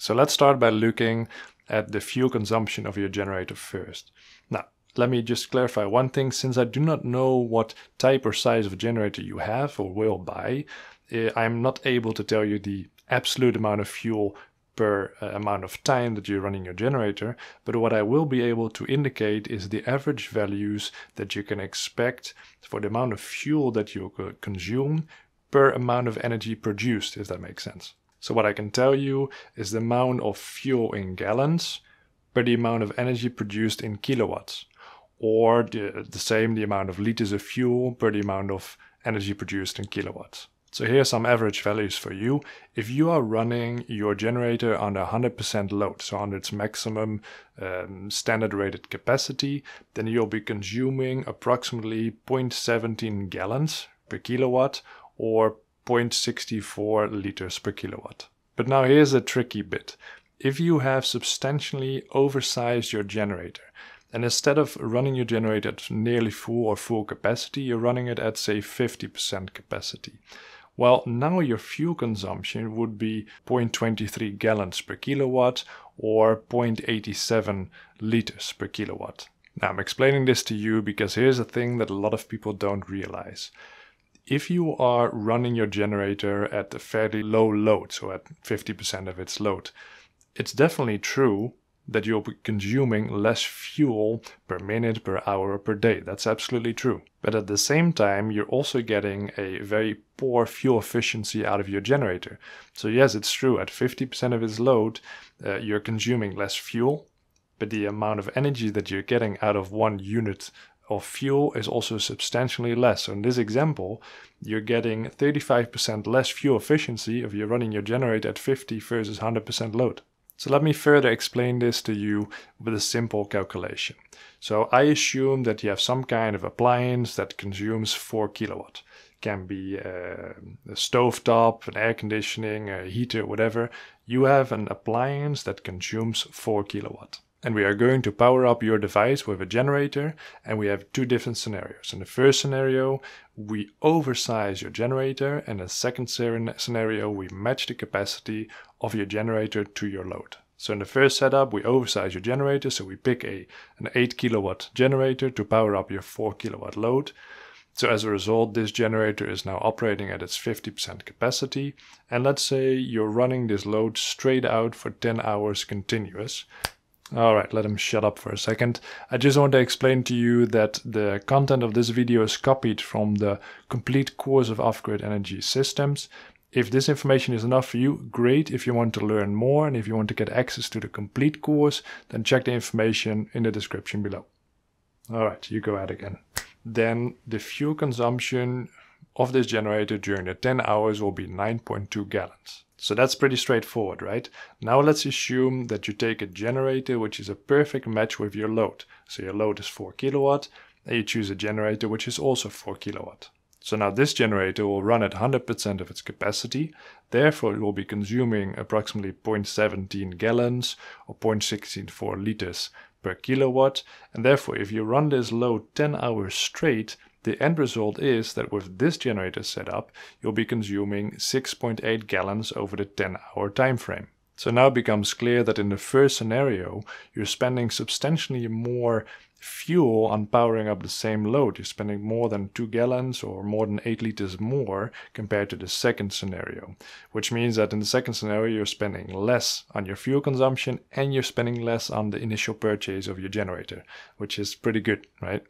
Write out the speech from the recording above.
So let's start by looking at the fuel consumption of your generator first. Now, let me just clarify one thing. Since I do not know what type or size of generator you have or will buy, I'm not able to tell you the absolute amount of fuel per amount of time that you're running your generator, but what I will be able to indicate is the average values that you can expect for the amount of fuel that you consume per amount of energy produced, if that makes sense. So what I can tell you is the amount of fuel in gallons per the amount of energy produced in kilowatts, or the amount of liters of fuel per the amount of energy produced in kilowatts. So here are some average values for you. If you are running your generator under 100% load, so under its maximum standard rated capacity, then you'll be consuming approximately 0.17 gallons per kilowatt or 0.64 liters per kilowatt. But now here's a tricky bit. If you have substantially oversized your generator, and instead of running your generator at nearly full or full capacity, you're running it at, say, 50% capacity. Well, now your fuel consumption would be 0.23 gallons per kilowatt or 0.87 liters per kilowatt. Now, I'm explaining this to you because here's a thing that a lot of people don't realize. If you are running your generator at a fairly low load, so at 50% of its load, it's definitely true that you'll be consuming less fuel per minute, per hour, or per day. That's absolutely true. But at the same time, you're also getting a very poor fuel efficiency out of your generator. So yes, it's true, at 50% of its load, you're consuming less fuel, but the amount of energy that you're getting out of 1 unit of fuel is also substantially less. So in this example, you're getting 35% less fuel efficiency if you're running your generator at 50 versus 100% load. So let me further explain this to you with a simple calculation. So I assume that you have some kind of appliance that consumes 4 kilowatt. Can be a stovetop, an air conditioning, a heater, whatever. You have an appliance that consumes 4 kilowatt. And we are going to power up your device with a generator, and we have 2 different scenarios. In the first scenario, we oversize your generator, and in the second scenario, we match the capacity of your generator to your load. So in the first setup, we oversize your generator, so we pick an 8 kilowatt generator to power up your 4 kilowatt load. So as a result, this generator is now operating at its 50% capacity, and let's say you're running this load straight out for 10 hours continuous. Alright, let him shut up for a second. I just want to explain to you that the content of this video is copied from the complete course of off-grid energy systems. If this information is enough for you, great. If you want to learn more and if you want to get access to the complete course, then check the information in the description below. Alright, you go ahead again. Then the fuel consumption of this generator during the 10 hours will be 9.2 gallons. So that's pretty straightforward, right? Now let's assume that you take a generator which is a perfect match with your load. So your load is 4 kilowatt, and you choose a generator which is also 4 kilowatt. So now this generator will run at 100% of its capacity, therefore it will be consuming approximately 0.17 gallons or 0.64 liters per kilowatt, and therefore if you run this load 10 hours straight, the end result is that with this generator setup, you'll be consuming 6.8 gallons over the 10-hour time frame. So now it becomes clear that in the first scenario, you're spending substantially more fuel on powering up the same load. You're spending more than 2 gallons or more than 8 liters more compared to the second scenario, which means that in the second scenario, you're spending less on your fuel consumption and you're spending less on the initial purchase of your generator, which is pretty good, right?